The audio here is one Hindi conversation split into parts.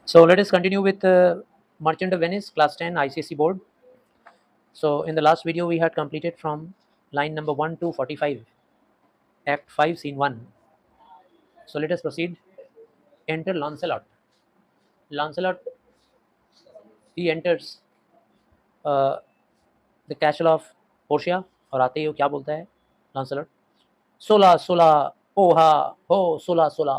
So let us continue with Merchant of Venice, Class 10, ICSE Board. So in the last video, we had completed from line number 1 to 45, Act 5, Scene 1. So let us proceed. Enter Lancelot. Lancelot, he enters uh, the castle of Portia, और आते ही वो क्या बोलता है लांसेलॉट? सोला सोला ओहा हो सोला सोला।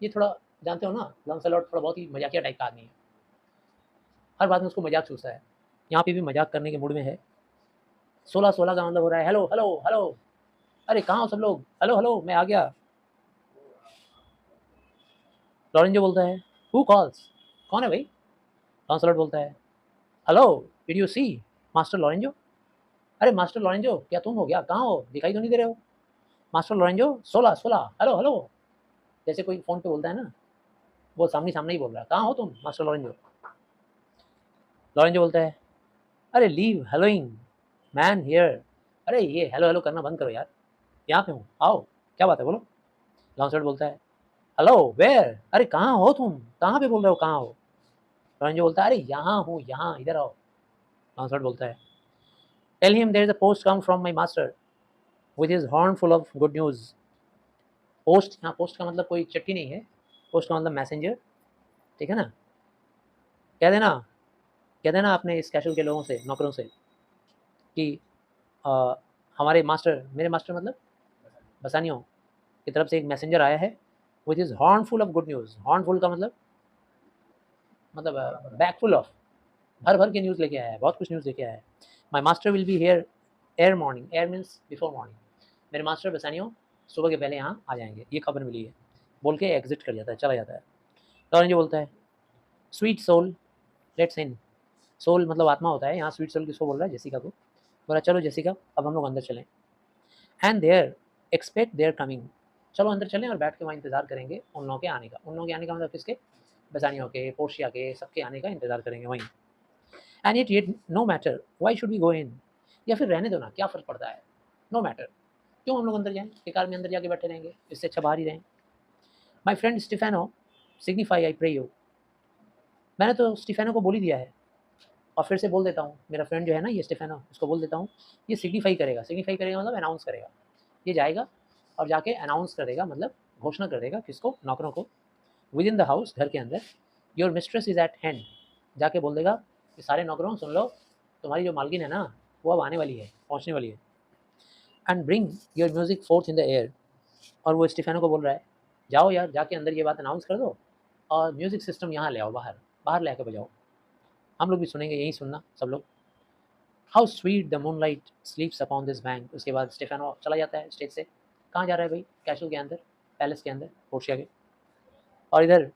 ये थोड़ा जानते हो ना, लांसेलॉट थोड़ा बहुत ही मजाकिया टाइप का आदमी है, हर बात में उसको मजाक चूसता है। यहाँ पे भी मजाक करने के मूड में है। 16-16 का मतलब हो रहा है हेलो हेलो हेलो, अरे कहाँ हो सब लोग, हेलो हेलो मैं आ गया। लॉरेंजो बोलता है हु कॉल्स, कौन है भाई? लॉन्सलॉट बोलता है hello did you see master Lorenzo. अरे मास्टर लॉरेंजो क्या तुम हो, गया कहाँ हो, दिखाई तो नहीं दे रहे हो। मास्टर लॉरेंजो 16-16 हेलो हेलो, जैसे कोई फ़ोन पे बोलता है ना, वो सामने सामने ही बोल रहा है, कहाँ हो तुम मास्टर लॉरेंजो। लॉरेंजो बोलता है अरे लीव हेलोइंग मैन हियर, अरे ये हेलो हेलो करना बंद करो यार, यहाँ पे हूँ आओ, क्या बात है बोलो। लॉन्सलॉट बोलता है हेलो वेयर, अरे कहाँ हो तुम, कहाँ पे बोल रहे हो कहाँ हो। लॉरेंजो बोलता है अरे यहाँ हूँ यहाँ, इधर आओ। लॉन्सलॉट बोलता है tell him there is a post come from my master with his horn full of good news. Post, यहाँ पोस्ट का मतलब कोई चिट्ठी नहीं है, पोस्ट का मतलब मैसेंजर, ठीक है ना। कह देना, कह देना अपने इस कैशल के लोगों से, नौकरों से कि हमारे मास्टर, मेरे मास्टर मतलब बसानियों की तरफ से एक मैसेंजर आया है which is horn full of good news. Horn full का मतलब बैग फुल ऑफ, भर भर के न्यूज़ लेके आया है, बहुत कुछ न्यूज़ लेके आया है। My master will be here air morning, air means before morning, मेरे मास्टर बसानियों सुबह के पहले यहाँ आ जाएंगे, ये खबर मिली है। बोल के एग्जिट कर जाता है, चला जाता है। लॉरेंजो बोलता है sweet soul let's in. Soul मतलब आत्मा होता है, यहाँ स्वीट सोल किसको बोल रहा है, जेसिका को। बोला चलो जेसिका अब हम लोग अंदर चलें। And there expect there coming, चलो अंदर चलें और बैठ के वहाँ इंतज़ार करेंगे उन लोगों के आने का। उन लोगों के आने का मतलब किसके, बसानियों के, पोर्शिया के, सबके आने का इंतज़ार करेंगे वहीं। And it no matter why should we go in, या फिर रहने दो ना, क्या फ़र्क पड़ता है, नो मैटर, क्यों हम लोग अंदर जाएं, बेकार में अंदर जाके बैठे रहेंगे, इससे अच्छा बाहर ही रहें। My friend Stephano signify I pray you, मैंने तो स्टीफेनो को बोल ही दिया है, और फिर से बोल देता हूँ, मेरा फ्रेंड जो है ना ये स्टीफेनो, उसको बोल देता हूँ ये सिग्निफाई करेगा। सिग्निफाई करेगा मतलब अनाउंस करेगा, ये जाएगा और जाके अनाउंस कर देगा, मतलब घोषणा कर देगा, किसको, नौकरों को। विद इन द हाउस, घर के अंदर, your mistress is eight hand, जाके बोल देगा कि सारे नौकरों सुन लो, तुम्हारी जो मालकिन है ना वो अब आने वाली है, पहुँचने वाली है। And bring your music fourth in the air, और वो स्टीफेनो को बोल रहा है जाओ यार जाके अंदर ये बात अनाउंस कर दो और म्यूजिक सिस्टम यहाँ ले आओ, बाहर बाहर ले आके बजाओ, हम लोग भी सुनेंगे, यही सुनना सब लोग। How sweet the moonlight स्लीप्स upon this bank. उसके बाद स्टेफानो चला जाता है स्टेज से। कहाँ जा रहा है भाई, कैशल के अंदर, पैलेस के अंदर, पोर्शिया के। और इधर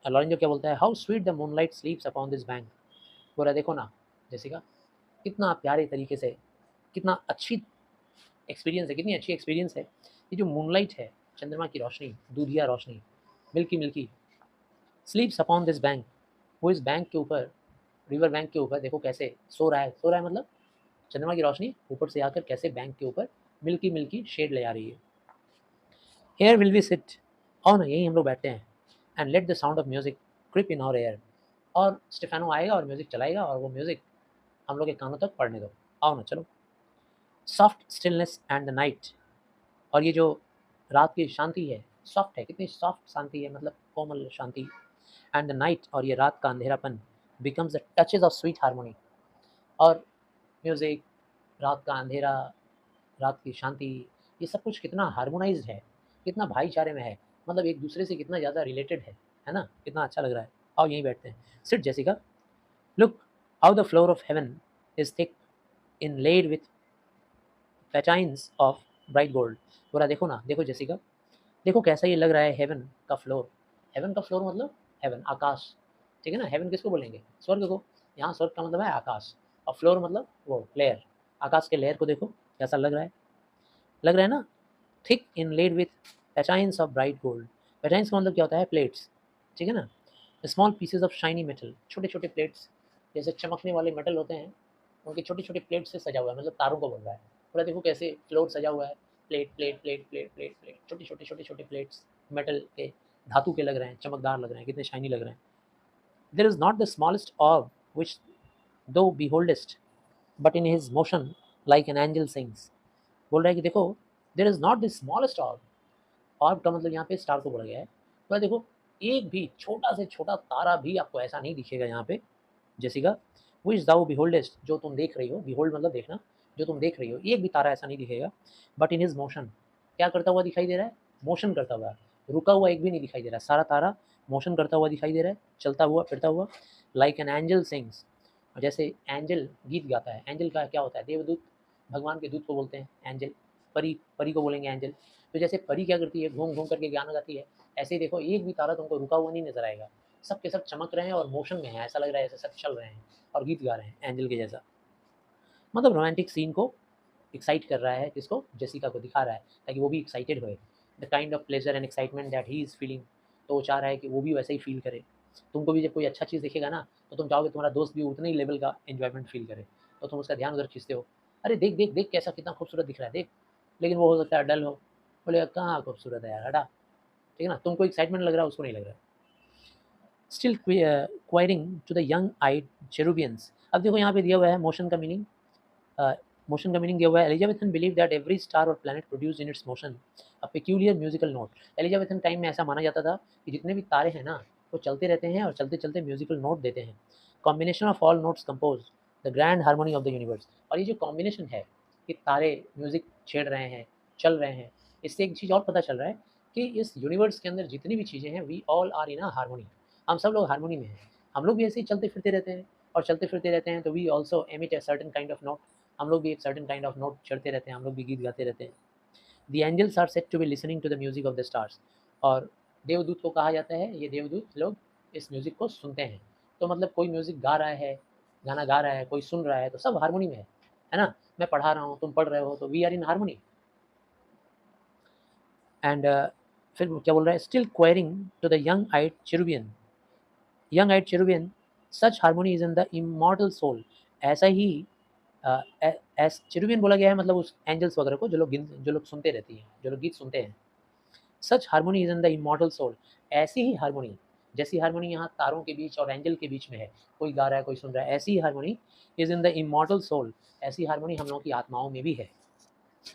लॉरेंजो क्या बोलता है how sweet the moonlight स्लीप्स upon this bank. बोल रहा है देखो ना जेसिका, कितना प्यारे तरीके से, कितना अच्छी एक्सपीरियंस है, कितनी अच्छी एक्सपीरियंस है, ये जो मूनलाइट है, चंद्रमा की रोशनी, दूधिया रोशनी, milky milky, sleeps upon this bank, वो इस बैंक के ऊपर, रिवर बैंक के ऊपर देखो कैसे सो रहा है। सो रहा है मतलब चंद्रमा की रोशनी ऊपर से आकर कैसे बैंक के ऊपर मिल्की मिल्की शेड ले आ रही है। हेयर विल बी सिट, और ना यहीं हम लोग बैठते हैं। And let the sound of music creep in our air, और स्टेफानो आएगा और म्यूजिक चलाएगा और वो म्यूजिक हम लोग के कानों तक पड़ने दो, आओ ना चलो। Soft stillness and the night, और ये जो रात की शांति है, सॉफ्ट है, कितनी सॉफ्ट शांति है, मतलब कोमल शांति। एंड द नाइट, और ये रात का अंधेरापन, becomes the touches of sweet harmony, और म्यूज़िक, रात का अंधेरा, रात की शांति, ये सब कुछ कितना हार्मोनाइज्ड है, कितना भाईचारे में है, मतलब एक दूसरे से कितना ज़्यादा रिलेटेड है ना, कितना अच्छा लग रहा है। आओ यहीं बैठते हैं, sit Jessica, look how the floor of heaven is thick inlaid with patines of bright gold. बोला देखो ना, देखो जेसिका, देखो कैसा ये लग रहा है हेवन का फ्लोर। हेवन का फ्लोर मतलब हेवन, आकाश, ठीक है ना। हेवन किसको बोलेंगे, स्वर्ग को। यहाँ स्वर्ग का मतलब है आकाश, और फ्लोर मतलब वो लेयर, आकाश के लेयर को देखो कैसा लग रहा है, लग रहा है ना। Thick inlaid with patines of bright gold, patines का मतलब क्या होता है, प्लेट्स, ठीक है ना। Small pieces of shiny metal, छोटे छोटे प्लेट्स, जैसे चमकने वाले मेटल होते हैं, उनके छोटे छोटे प्लेट से सजा हुआ है, मतलब तारों को बोल रहा है। पूरा देखो कैसे फ्लोर सजा हुआ है, plate plate plate plate plate plate, छोटे छोटे छोटे छोटे प्लेट्स मेटल के, धातु के लग रहे हैं, चमकदार लग रहे हैं, कितने शाइनी लग रहे हैं। There is not the smallest orb which thou beholdest but in his motion like an angel sings। बोल रहा है कि देखो there is not the smallest orb, orb का मतलब यहाँ पे स्टार को बोला गया है। तो देखो एक भी छोटा से छोटा तारा भी आपको ऐसा नहीं दिखेगा यहाँ पे जेसिका, विच दाउ beholdest, जो तुम देख रही हो, behold मतलब देखना, जो तुम देख रही हो, एक भी तारा ऐसा नहीं दिखेगा। बट इन हिज मोशन, क्या करता हुआ दिखाई दे रहा है, मोशन करता हुआ, रुका हुआ एक भी नहीं दिखाई दे रहा, सारा तारा मोशन करता हुआ दिखाई दे रहा है, चलता हुआ फिरता हुआ। लाइक एन एंजल सिंग्स, जैसे एंजल गीत गाता है। एंजल का क्या होता है, देवदूत, भगवान के दूत को बोलते हैं एंजल। परी, परी को बोलेंगे एंजल। तो जैसे परी क्या करती है, घूम घूम करके गाना गाती है, ऐसे ही देखो एक भी तारा तुमको रुका हुआ नहीं नजर आएगा, सब के सब चमक रहे हैं और मोशन में है, ऐसा लग रहा है जैसे सब चल रहे हैं और गीत गा रहे हैं एंजल के जैसा। मतलब रोमांटिक सीन को एक्साइट कर रहा है, किसको, जेसिका को दिखा रहा है, ताकि वो भी एक्साइटेड होए। The kind of pleasure and excitement that he is feeling, तो वो चाह रहा है कि वो भी वैसे ही फील करे। तुमको भी जब कोई अच्छा चीज़ दिखेगा ना, तो तुम चाहोगे तुम्हारा दोस्त भी उतने ही लेवल का एन्जॉयमेंट फील करे, तो तुम उसका ध्यान उधर खींचते हो। अरे देख देख देख कैसा कितना खूबसूरत दिख रहा है, देख। लेकिन वो हो सकता है डल हो, बोलेगा कहाँ खूबसूरत है यार, हटा। ठीक है ना, तुमको एक्साइटमेंट लग रहा है, उसको नहीं लग रहा है। Still quiring to the young eyed cherubins. अब देखो यहाँ पे दिया हुआ है मोशन का मीनिंग, मोशन का मीनिंग दिया हुआ है। Elizabethan believe that every star और planet produce in its motion a peculiar musical note. Elizabethan time में ऐसा माना जाता था कि जितने भी तारे हैं ना, वो चलते रहते हैं और चलते चलते म्यूजिकल नोट देते हैं। Combination of all notes compose the grand harmony of the universe. और ये जो कॉम्बिनेशन है कि तारे म्यूजिक छेड़ रहे हैं, चल रहे हैं, इससे एक चीज़ और पता चल रहा है कि इस यूनिवर्स के अंदर जितनी भी चीज़ें हैं, we all are in a harmony. हम सब लोग हार्मोनी में हैं। हम लोग भी ऐसे ही चलते फिरते रहते हैं और चलते फिरते रहते हैं, तो we also emit a certain kind of note. हम लोग भी एक सर्टेन काइंड ऑफ नोट चढ़ते रहते हैं, हम लोग भी गीत गाते रहते हैं। The angels are set to be listening to the music of the stars. और देवदूत को कहा जाता है, ये देवदूत लोग इस म्यूजिक को सुनते हैं। तो मतलब कोई म्यूजिक गा रहा है, गाना गा रहा है, कोई सुन रहा है, तो सब हारमोनी में है ना। मैं पढ़ा रहा हूँ, तुम पढ़ रहे हो, तो we are in harmony. And फिर क्या बोल रहा है, still quiring to the young eyed cherubin, young eyed cherubin, such harmony is in the immortal soul. ऐसा ही एस चेरुबियन बोला गया है, मतलब उस एंजल्स वगैरह को, जो लोग सुनते रहती हैं, जो लोग गीत सुनते हैं। Such harmony is in the immortal soul, ऐसी ही हारमोनी, जैसी हारमोनी यहाँ तारों के बीच और एंजल के बीच में है, कोई गा रहा है कोई सुन रहा है, ऐसी ही harmony is in the immortal soul, ऐसी हारमोनी हम लोगों की आत्माओं में भी है।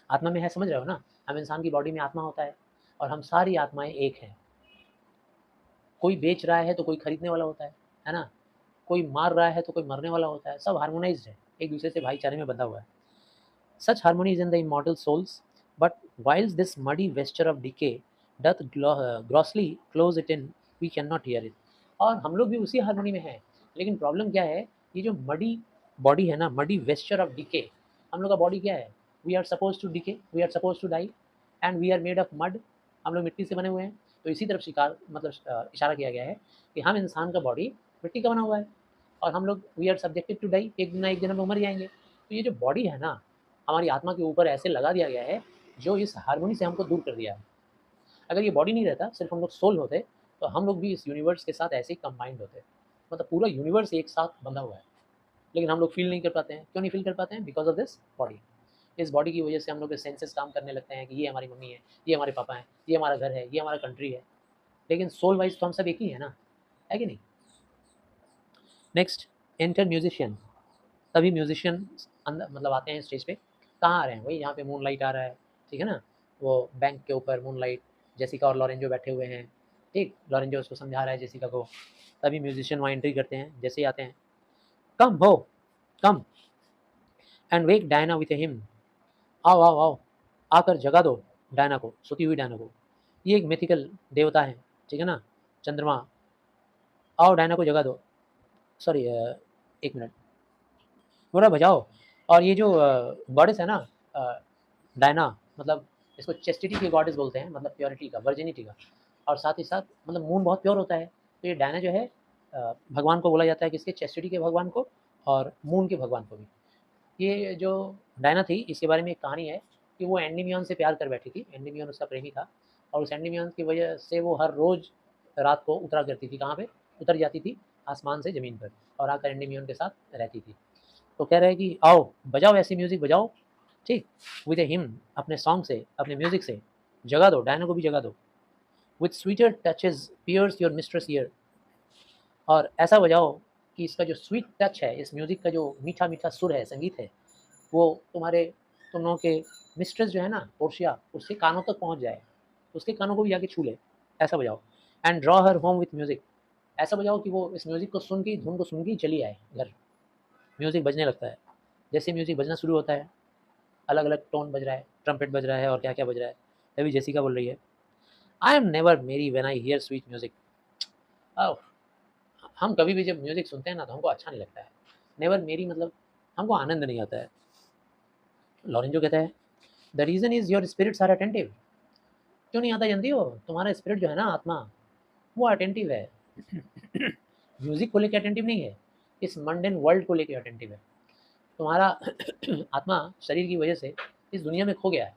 आत्मा में है, समझ रहे हो ना, हम इंसान की बॉडी में आत्मा होता है और हम सारी आत्माएं एक हैं। कोई बेच रहा है तो कोई खरीदने वाला होता है ना, कोई मार रहा है तो कोई मरने वाला होता है, सब हार्मोनाइज्ड है, एक दूसरे से भाईचारे में बंधा हुआ है। Such harmony is in the immortal souls, but whilst this muddy vesture of decay doth grossly close it in, we cannot hear it। और हम लोग भी उसी हारमोनी में हैं, लेकिन प्रॉब्लम क्या है, ये जो मडी बॉडी है ना, मडी वेस्चर ऑफ डिके, हम लोग का बॉडी क्या है, we are suppose to decay, we are suppose to die, and we are made of mud, हम लोग मिट्टी से बने हुए हैं। तो इसी तरफ शिकार मतलब इशारा किया गया है कि हम इंसान का बॉडी मिट्टी का बना हुआ है और हम लोग we are subjected to die, एक दिन ना एक दिन हम लोग मर जाएंगे। तो ये जो बॉडी है ना, हमारी आत्मा के ऊपर ऐसे लगा दिया गया है, जो इस हारमोनी से हमको दूर कर दिया है। अगर ये बॉडी नहीं रहता, सिर्फ हम लोग सोल होते, तो हम लोग भी इस यूनिवर्स के साथ ऐसे ही कंबाइंड होते, मतलब पूरा यूनिवर्स एक साथ बंधा हुआ है। लेकिन हम लोग फील नहीं कर पाते हैं, क्यों नहीं फील कर पाते हैं, बिकॉज ऑफ दिस बॉडी। इस बॉडी की वजह से हम लोग के सेंसेस काम करने लगते हैं कि ये हमारी मम्मी है, ये हमारे पापा हैं, ये हमारा घर है, ये हमारा कंट्री है, लेकिन सोल वाइज तो हम सब एक ही है ना, है कि नहीं। Next, enter musician. तभी म्यूजिशियन अंदर मतलब आते हैं स्टेज पे। कहाँ आ रहे हैं, वही यहाँ पे मून लाइट आ रहा है, ठीक है ना, वो बैंक के ऊपर मून लाइट, जेसिका और लॉरेंजो बैठे हुए हैं, ठीक, लॉरेंजो उसको समझा रहा है जेसिका को। तभी म्यूजिशियन वहाँ एंट्री करते हैं, जैसे ही आते हैं, कम हो, come and wake Diana with him. आओ आओ आओ, आकर जगा दो डायना को, सोती हुई डायना को। ये एक मिथिकल देवता है, ठीक है ना, चंद्रमा। आओ डायना को जगा दो, सॉरी एक मिनट, थोड़ा बजाओ। और ये जो गॉडेस है ना, डायना, मतलब इसको चेस्टिटी की गॉडेस बोलते हैं, मतलब प्योरिटी का, वर्जिनिटी का। और साथ ही साथ मतलब मून बहुत प्योर होता है, तो ये डायना जो है भगवान को बोला जाता है, किसके, चेस्टिटी के भगवान को और मून के भगवान को भी। ये जो डायना थी, इसके बारे में एक कहानी है कि वो एंडीमियन से प्यार कर बैठी थी, एंडीमियन उसका प्रेमी था, और उस एंडीमियन की वजह से वो हर रोज़ रात को उतरा करती थी, कहाँ पे, उतर जाती थी आसमान से ज़मीन पर, और आकर एंडीमियन के साथ रहती थी। तो कह रहे हैं कि आओ बजाओ, ऐसी म्यूज़िक बजाओ, ठीक, विद ए हिम, अपने सॉन्ग से, अपने म्यूज़िक से जगा दो, डायना को भी जगा दो। With sweeter touches pierce your mistress ear, और ऐसा बजाओ कि इसका जो स्वीट टच है, इस म्यूज़िक का जो मीठा मीठा सुर है, संगीत है, वो तुम लोगों के मिस्ट्रेस जो है ना, पोर्शिया, उसके कानों तक पहुंच जाए, उसके कानों को भी जाके छू ले, ऐसा बजाओ। And draw her home with music, ऐसा बजाओ कि वो इस म्यूज़िक को सुन के, धुन को सुन के ही चली आए घर। म्यूज़िक बजने लगता है, जैसे म्यूज़िक बजना शुरू होता है, अलग अलग टोन बज रहा है, ट्रम्पेट बज रहा है और क्या क्या बज रहा है। अभी जेसिका बोल रही है, आई एम नेवर मेरी when I hear sweet music. हम कभी भी जब म्यूज़िक सुनते हैं ना तो हमको अच्छा नहीं लगता है। नेवर मेरी मतलब हमको आनंद नहीं आता है। लॉरेंजो कहता है, the reason is your spirits are attentive. क्यों नहीं आता जानती हो? तुम्हारा स्पिरिट जो है ना, आत्मा, वो अटेंटिव है। म्यूज़िक को लेके अटेंटिव नहीं है, इस मंडेन वर्ल्ड को लेके अटेंटिव है। तुम्हारा आत्मा शरीर की वजह से इस दुनिया में खो गया है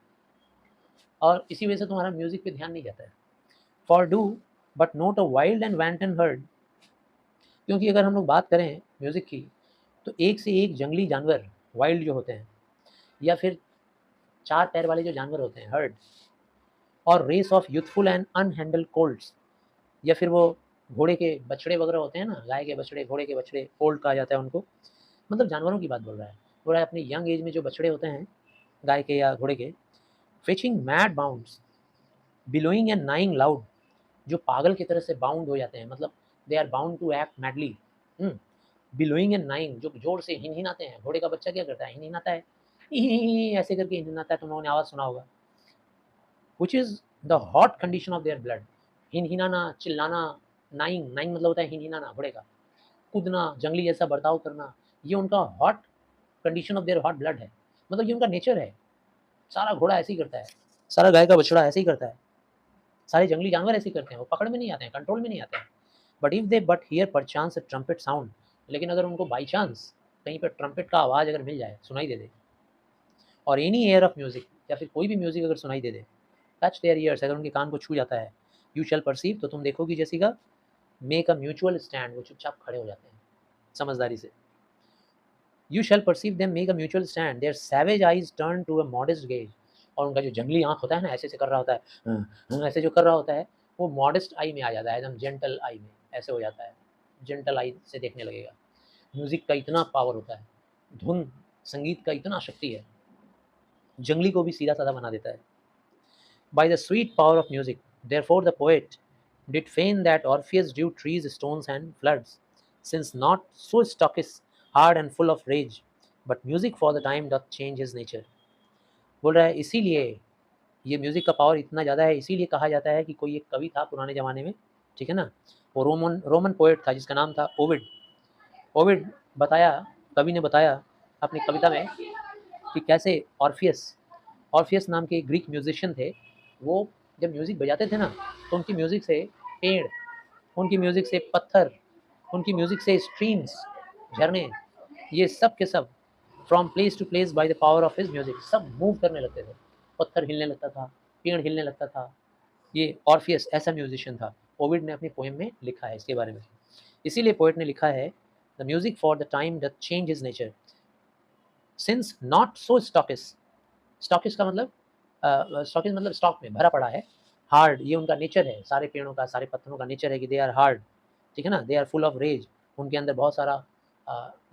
और इसी वजह से तुम्हारा म्यूज़िक पे ध्यान नहीं जाता है। For do but not a wild and wanton herd, क्योंकि अगर हम लोग बात करें म्यूज़िक की तो एक से एक जंगली जानवर, वाइल्ड जो होते हैं, या फिर चार पैर वाले जो जानवर होते हैं, हर्ड, और race of youthful and unhandled colts, या फिर वो घोड़े के बछड़े वगैरह होते हैं ना, गाय के बछड़े, घोड़े के बछड़े, कोल्ड कहा जाता है उनको, मतलब जानवरों की बात बोल रहा है। बोल रहा है अपनी यंग एज में जो बछड़े होते हैं गाय के या घोड़े के, fetching mad bounds, bellowing and neighing loud, जो पागल की तरह से बाउंड हो जाते हैं, मतलब they are bound to act madly. Bellowing and neighing, जो जोर से हिनहिनाते हैं। घोड़े का बच्चा क्या करता है? हिनहिनाता है, ऐसे करके हिनहिनाता है, तुम लोगों ने आवाज़ सुना होगा। Which is the hot condition of their blood. हिनहिनाना, चिल्लाना, नाइंग, नाइंग मतलब होता है हिनहिनाना घोड़े का, कूदना, जंगली जैसा बर्ताव करना, ये उनका hot condition of there hot blood है, मतलब ये उनका नेचर है। सारा घोड़ा ऐसे ही करता है, सारा गाय का बछड़ा ऐसे ही करता है, सारे जंगली जानवर ऐसे ही करते हैं, वो पकड़ में नहीं आते हैं, कंट्रोल में नहीं आते हैं। But if they but here पर चांस ट्रम्पेट साउंड, लेकिन अगर उनको बाई चांस कहीं पर ट्रम्पेट का आवाज़ अगर मिल जाए, सुनाई दे दे, और एनी एयर ऑफ म्यूज़िक, या फिर कोई भी म्यूज़िक अगर सुनाई दे दे, टच देयर ईयर्स, अगर उनके कान को छू जाता है, यू शैल परसीव, तो तुम देखोगी Jessica, make a mutual stand, वो चुपचाप खड़े हो जाते हैं समझदारी से। You shall perceive them make a mutual stand, their savage eyes turn to a modest gaze, और उनका जो जंगली आँख होता है ना, ऐसे ऐसे कर रहा होता है, ऐसे जो कर रहा होता है, वो मॉडेस्ट आई में आ जाता है, एकदम जेंटल आई में ऐसे हो जाता है, जेंटल आई से देखने लगेगा। म्यूज़िक का इतना पावर होता है, धुन, संगीत का इतना शक्ति है, जंगली को भी सीधा साधा बना देता है। By the sweet power of music, therefore the poet did feign that Orpheus drew trees, stones, and floods, since not so stock is hard and full of rage, but music for the time doth change his nature। बोल रहा है इसीलिए ये म्यूज़िक का पावर इतना ज़्यादा है, इसीलिए कहा जाता है कि कोई एक कवि था पुराने ज़माने में, ठीक है ना, वो रोमन रोमन पोएट था जिसका नाम था ओविड। ओविड बताया, कवि ने बताया अपनी कविता में कि कैसे ऑर्फियस नाम के एक ग्रीक म्यूजिशियन थे, वो जब म्यूज़िक बजाते थे ना, तो उनकी म्यूज़िक से पेड़, उनकी म्यूज़िक से पत्थर, उनकी म्यूज़िक से स्ट्रीम्स, झरने, ये सब के सब from place to place by the power of his music, सब मूव करने लगते थे। पत्थर हिलने लगता था, पेड़ हिलने लगता था। ये ऑर्फियस ऐसा म्यूजिशियन था। ओविड ने अपनी पोएम में लिखा है इसके बारे में। इसीलिए पोएट ने लिखा है, the music for the time doth change his nature, since not so stockish. Stockish का मतलब स्टॉकिश मतलब स्टॉक में भरा पड़ा है। हार्ड, ये उनका नेचर है, सारे पेड़ों का, सारे पत्थरों का नेचर है कि दे आर हार्ड, ठीक है ना, they are full of rage, उनके अंदर बहुत सारा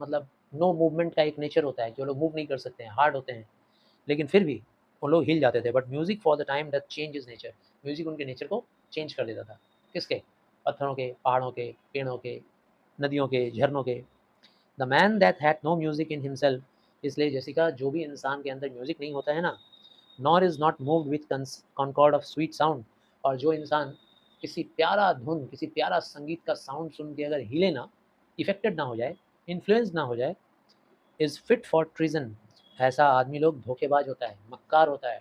मतलब नो मूवमेंट का एक नेचर होता है, जो लोग मूव नहीं कर सकते हैं, हार्ड होते हैं, लेकिन फिर भी वो लोग हिल जाते थे। But music for the time doth change is nature, music उनके नेचर को चेंज कर देता था। किसके? पत्थरों के, पहाड़ों के, पेड़ों के, नदियों के, झरनों के। The man that had no music in himself, इसलिए जैसिका, जो भी इंसान के अंदर म्यूजिक नहीं होता है ना, nor is not moved with concord of sweet sound, और जो इंसान किसी प्यारा धुन, किसी प्यारा संगीत का साउंड सुन के अगर हिले ना, इफेक्टेड ना हो जाए, इन्फ्लुएंस ना हो जाए, इज़ फिट फॉर ट्रीजन, ऐसा आदमी लोग धोखेबाज होता है, मक्कार होता है।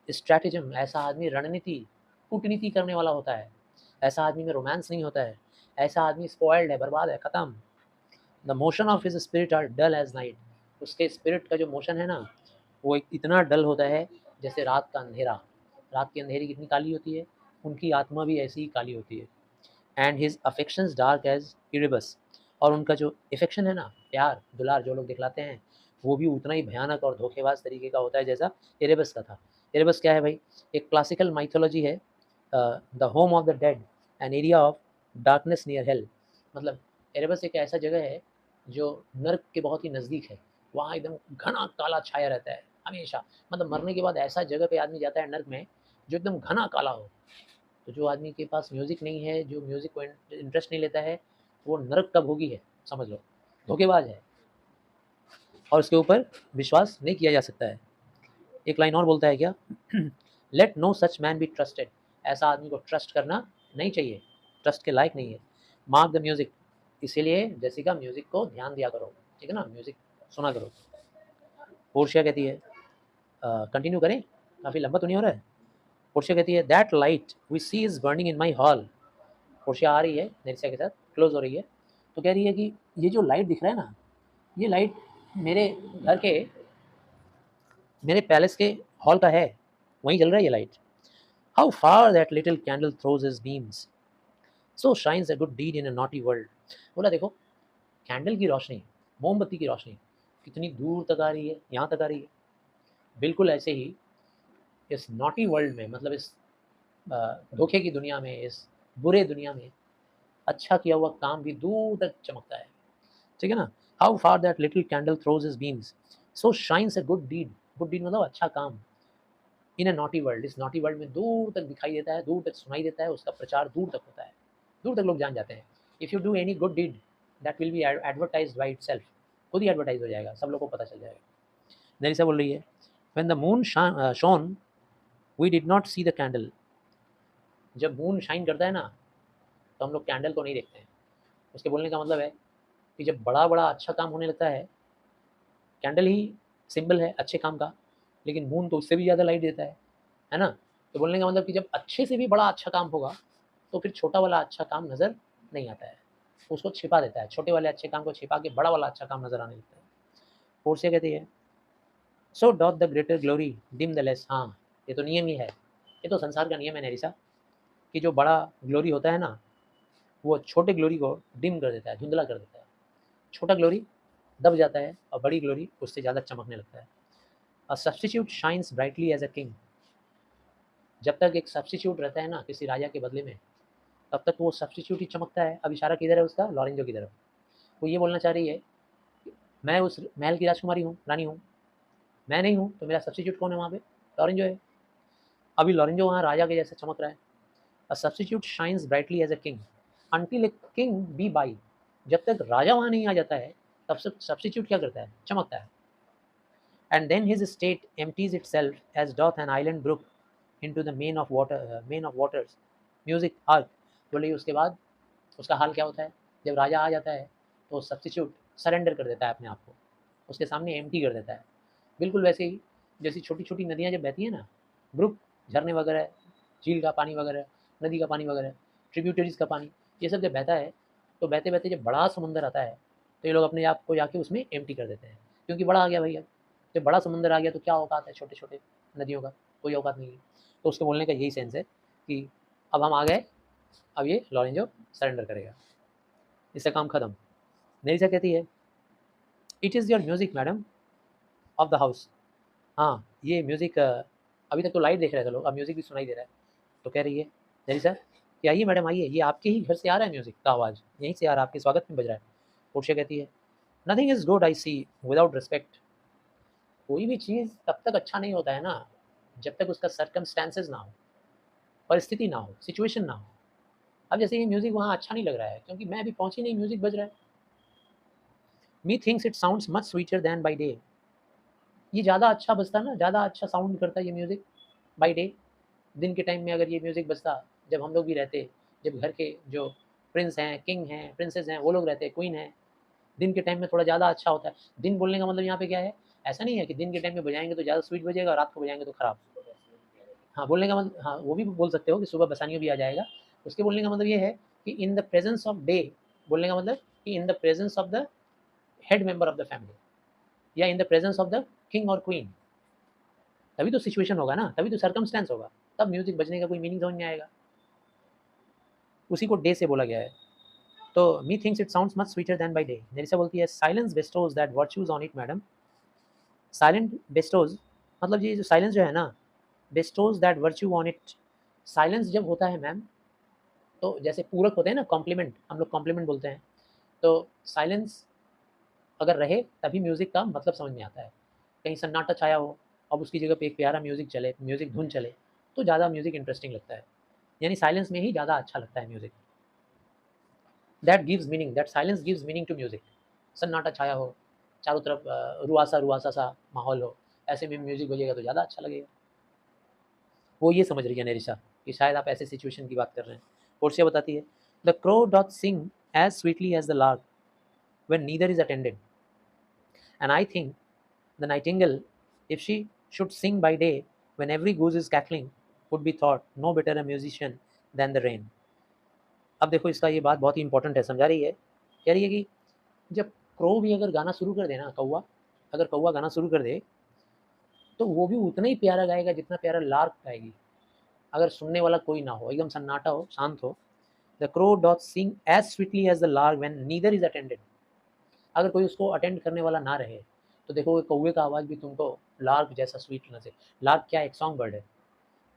स्ट्रैटेजम, ऐसा आदमी रणनीति, कूटनीति करने वाला होता है। ऐसा आदमी में रोमांस नहीं होता है। ऐसा आदमी स्पॉइल्ड है, बर्बाद है, ख़त्म। The motion of his spirit are dull as night, उसके स्पिरिट का जो मोशन है ना, वो इतना डल होता है जैसे रात का अंधेरा। रात की अंधेरी कितनी काली होती है, उनकी आत्मा भी ऐसी ही काली होती है। And his affections dark as Erebus, और उनका जो इफेक्शन है ना, प्यार दुलार जो लोग दिखलाते हैं, वो भी उतना ही भयानक और धोखेबाज तरीके का होता है जैसा इरेबस का था। इरेबस क्या है भाई? एक क्लासिकल माइथोलॉजी है the home of the dead, an area of darkness near hello. मतलब एरेबस एक ऐसा जगह है जो नर्क के बहुत ही नज़दीक है, वहाँ एकदम घना काला छाया रहता है हमेशा। मतलब मरने के बाद ऐसा जगह पे आदमी जाता है नर्क में जो एकदम घना काला हो। तो जो आदमी के पास म्यूज़िक नहीं है, जो म्यूज़िक को इंटरेस्ट नहीं लेता है, वो नर्क का भोगी है, समझ लो, धोखेबाज है, और उसके ऊपर विश्वास नहीं किया जा सकता है। एक लाइन और बोलता है क्या, let no such man be trusted, ऐसा आदमी को ट्रस्ट करना नहीं चाहिए, ट्रस्ट के लायक नहीं है। मार्क द म्यूजिक, इसीलिए जैसिका म्यूजिक को ध्यान दिया करो, ठीक है ना, म्यूजिक सुना करो। पोर्शिया कहती है, कंटिन्यू करें, काफ़ी लंबा तो नहीं हो रहा है। पोर्शिया कहती है, that light we see is burning in my hall. Portia आ रही है नेरिसा के साथ, क्लोज हो रही है, तो कह रही है कि ये जो लाइट दिख रहा है ना, ये लाइट मेरे घर के, मेरे पैलेस के हॉल का है, वहीं जल रहा है ये light. How far that little candle throws his beams, so shines a good deed in a naughty world। बोला देखो, कैंडल की रोशनी, मोमबत्ती की रोशनी कितनी दूर तक आ रही है, यहाँ तक आ रही है। बिल्कुल ऐसे ही इस नॉटी वर्ल्ड में, मतलब इस धोखे की दुनिया में, इस बुरे दुनिया में अच्छा किया हुआ काम भी दूर तक चमकता है, ठीक है ना। How far that little candle throws his beams, so shines a good deed. Good deed मतलब अच्छा काम, इन अ नॉटी वर्ल्ड, इस नॉटी वर्ल्ड में दूर तक दिखाई देता है, दूर तक सुनाई देता है, उसका प्रचार दूर तक होता है, दूर तक लोग जान जाते हैं। If you do any good deed that will be advertise by itself, खुद ही एडवर्टाइज हो जाएगा, सब लोगों को पता चल जाएगा। नरीसा बोल रही है, when the moon shone we did not see the candle. जब मून शाइन करता है ना, तो हम लोग कैंडल को नहीं देखते हैं। उसके बोलने का मतलब है कि जब बड़ा बड़ा अच्छा काम होने लगता है, कैंडल ही सिंबल है अच्छे काम का, लेकिन मून तो उससे भी ज़्यादा लाइट देता है ना। तो बोलने का मतलब कि जब अच्छे से भी बड़ा अच्छा काम होगा, तो फिर छोटा वाला अच्छा काम नज़र नहीं आता है, उसको छिपा देता है, छोटे वाले अच्छे काम को छिपा के बड़ा वाला अच्छा काम नज़र आने लगता है। पोर्शिया कहती है, so dot the greater glory dim the less. हाँ, ये तो नियम ही है, ये तो संसार का नियम है नेरिसा, कि जो बड़ा ग्लोरी होता है ना, वो छोटे ग्लोरी को डिम कर देता है, धुंधला कर देता है। छोटा ग्लोरी दब जाता है और बड़ी ग्लोरी उससे ज़्यादा चमकने लगता है। A substitute shines brightly as a king. जब तक एक सब्स्टिट्यूट रहता है ना किसी राजा के बदले में, तब तक वो सब्स्टिट्यूट ही चमकता है। अब इशारा किधर है उसका, लॉरेंजो की तरफ। वो ये बोलना चाह रही है, मैं उस महल की राजकुमारी हूँ, रानी हूँ, मैं नहीं हूँ तो मेरा सब्स्टिट्यूट कौन है वहाँ पे, लॉरेंजो है। अभी लॉरेंजो वहाँ राजा के जैसे चमक रहा है। A substitute shines brightly as a king until a king be by. जब तक राजा वहाँ नहीं आ जाता है, तब तक सब्स्टिट्यूट क्या करता है, चमकता है। And then his state empties itself as doth an island brook into the main of waters music hark. बोले उसके बाद उसका हाल क्या होता है, जब राजा आ जाता है तो सब्स्टिट्यूट सरेंडर कर देता है अपने आप को, उसके सामने एम्प्टी कर देता है। बिल्कुल वैसे ही जैसी छोटी छोटी नदियाँ जब बहती हैं ना, ब्रुक, झरने वगैरह, झील का पानी वगैरह, नदी का पानी वगैरह, ट्रिब्यूटरीज का पानी, ये सब जब बहता है, तो बहते बहते जब बड़ा समुंदर आता है, तो ये लोग अपने आप को जाके उसमें एम्प्टी कर देते हैं, क्योंकि बड़ा आ गया भैया। जब बड़ा समुंदर आ गया तो क्या औकात है छोटे छोटे नदियों का, कोई औकात नहीं है। तो उसके बोलने का यही सेंस है कि अब हम आ गए, अब ये लॉरेंजो सरेंडर करेगा, इससे काम खत्म। नेरिसा कहती है, it is your music madam of the house. हाँ, ये म्यूज़िक, अभी तक तो लाइट देख रहे थे लोग, अब म्यूज़िक भी सुनाई दे रहा है। तो कह रही है नेरिसा कि आइए मैडम आइए, ये आपके ही घर से आ रहा है म्यूज़िक का आवाज़, यहीं से आ रहा है, आपके स्वागत में बज रहा है। पोर्शिया कहती है, nothing is good I see without respect. कोई भी चीज़ तब तक अच्छा नहीं होता है ना, जब तक उसका सर्कमस्टेंसेस ना हो, परिस्थिति ना हो, सिचुएशन ना हो। अब जैसे ये म्यूज़िक वहाँ अच्छा नहीं लग रहा है, क्योंकि मैं अभी पहुँची नहीं, म्यूज़िक बज रहा है। Methinks it sounds much sweeter than by day. ये ज़्यादा अच्छा बजता ना, ज़्यादा अच्छा साउंड करता है ये म्यूज़िक बाई डे। दिन के टाइम में अगर ये म्यूज़िक बजता, जब हम लोग भी रहते, जब घर के जो प्रिंस हैं, किंग हैं, प्रिंसेस हैं, वो लोग रहते, क्वीन है, दिन के टाइम में थोड़ा ज़्यादा अच्छा होता है। दिन बोलने का मतलब यहाँ पे क्या है, ऐसा नहीं है कि दिन के टाइम में बजाएंगे तो ज़्यादा स्वीट बजेगा, रात को बजाएंगे तो खराब। हाँ, बोलने का मतलब, हाँ वो भी बोल सकते हो कि सुबह बसानियों भी आ जाएगा। उसके बोलने का मतलब ये है कि in the presence of day, बोलने का मतलब कि in the presence of the head member of the family, या in the presence of the king और क्वीन, तभी तो सिचुएशन होगा ना, तभी तो सर्कमस्टेंस होगा, तब म्यूजिक बजने का कोई मीनिंग समझ में आएगा। उसी को डे से बोला गया है। तो methinks it sounds much sweeter then by day. Nerissa बोलती है, silence bestows that virtues on it madam. Silent bestows मतलब ये जो साइलेंस जो है ना, bestows that virtue on it, silence जब होता है मैम, तो जैसे पूरक होते हैं ना, कॉम्प्लीमेंट, हम लोग कॉम्प्लीमेंट बोलते हैं, तो साइलेंस अगर रहे तभी म्यूज़िक का मतलब समझ में आता है। कहीं सन्नाटा छाया हो, अब उसकी जगह पे एक प्यारा म्यूज़िक चले, म्यूज़िक धुन चले, तो ज़्यादा म्यूज़िक इंटरेस्टिंग लगता है। यानी साइलेंस में ही ज़्यादा अच्छा लगता है music. That gives meaning, that silence gives meaning to music. सन्नाटा छाया हो, चारों तरफ रुआसा-रुआसा सा माहौल हो, ऐसे में म्यूज़िक बजेगा तो ज़्यादा अच्छा लगेगा। वो ये समझ रही है नेरिशा कि शायद आप ऐसे सिचुएशन की बात कर रहे हैं। पोर्शिया बताती है, the crow doth sing as sweetly as the lark when neither is attended, and I think the nightingale, if she should sing by day when every goose is cackling, would be thought no better a musician than the rain. अब देखो इसका ये बात बहुत ही इंपॉर्टेंट है, समझा रही है, कह रही है कि जब क्रो भी अगर गाना शुरू कर दे ना, कौवा, अगर कौवा गाना शुरू कर दे तो वो भी उतना ही प्यारा गाएगा जितना प्यारा लार्क गाएगी। अगर सुनने वाला कोई ना हो, एकदम सन्नाटा हो, शांत हो, the crow doth sing as sweetly as the lark when neither is attended. अगर कोई उसको अटेंड करने वाला ना रहे तो देखो कौवे का आवाज़ भी तुमको लार्क जैसा स्वीट नजर। लार्क क्या, एक सॉन्ग बर्ड है,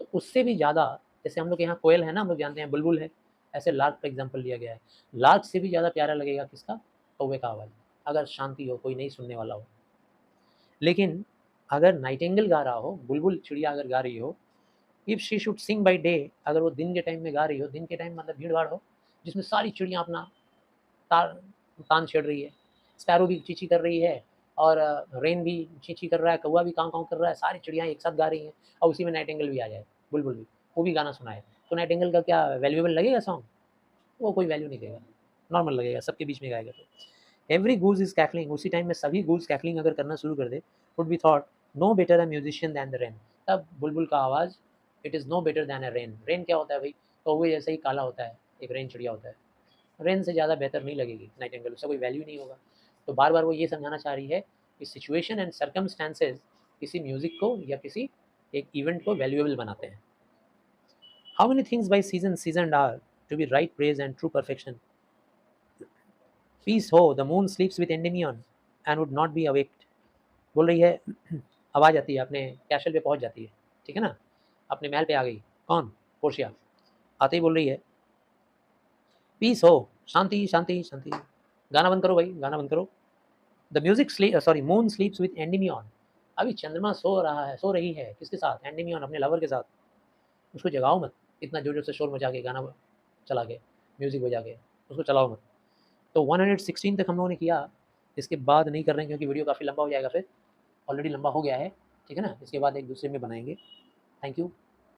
तो उससे भी ज़्यादा, जैसे हम लोग के यहाँ कोयल है ना, हम लोग जानते हैं बुलबुल है, ऐसे लार्क का एग्जाम्पल लिया गया है। लार्क से भी ज़्यादा प्यारा लगेगा किसका, कौवे का आवाज़, अगर शांति हो, कोई नहीं सुनने वाला हो। लेकिन अगर नाइटिंगेल गा रहा हो, बुलबुल चिड़िया अगर गा रही हो, if she should sing by day, अगर वो दिन के टाइम में गा रही हो, दिन के टाइम मतलब भीड़ भाड़ हो, जिसमें सारी चिड़ियाँ अपना तार तान छेड़ रही है, स्पैरो भी चींची कर रही है, और रेन भी चींची कर रहा है, कौवा भी काँव काँव कर रहा है, सारी चिड़ियाँ एक साथ गा रही हैं, और उसी में नाइटिंगेल भी आ जाए, बुलबुल भी, वो भी गाना सुनाए, तो नाइटिंगेल का क्या वैल्यूएबल लगेगा सॉन्ग? वो कोई वैल्यू नहीं देगा, नॉर्मल लगेगा, सबके बीच में गाएगा तो। एवरी गूज इज कैकलिंग, उसी टाइम में सभी गूज कैकलिंग अगर करना शुरू कर दे, would be thought no better a musician than the wren, तब बुलबुल का आवाज़, it is no better than a wren. Wren क्या होता है भाई, कौवे जैसे ही काला होता है, एक रेन चिड़िया होता है, रेन से ज़्यादा बेहतर नहीं लगेगी नाइटिंगेल, उसका कोई वैल्यू नहीं होगा। तो बार बार वो ये समझाना चाह रही है कि सिचुएशन एंड सर्कमस्टांसेस किसी म्यूज़िक को या किसी एक इवेंट को वैल्यूएबल बनाते हैं। How many things by season season are to be right praise and true perfection, peace ho the moon sleeps with Endymion and would not be awaked. बोल रही है, अब आ जाती है अपने कैशल पे पहुंच जाती है, ठीक है ना, अपने महल पे आ गई, कौन, पोर्शिया, आते ही बोल रही है, पीस हो, शांति शांति शांति, गाना बंद करो भाई, गाना बंद करो। The music sleep, sorry, moon sleeps with Endymion, अभी चंद्रमा सो रहा है, सो रही है, किसके साथ, एंडेमियन, अपने लवर के साथ, उसको जगाओ मत, इतना जोर जोर से शोर मचा के, गाना चला के, म्यूजिक बजा के, उसको चलाओ मत। तो 116 तक हम लोगों ने किया, इसके बाद नहीं कर रहे हैं क्योंकि वीडियो काफ़ी लंबा हो जाएगा, फिर ऑलरेडी लंबा हो गया है, ठीक है ना, इसके बाद एक दूसरे में बनाएंगे। Thank you.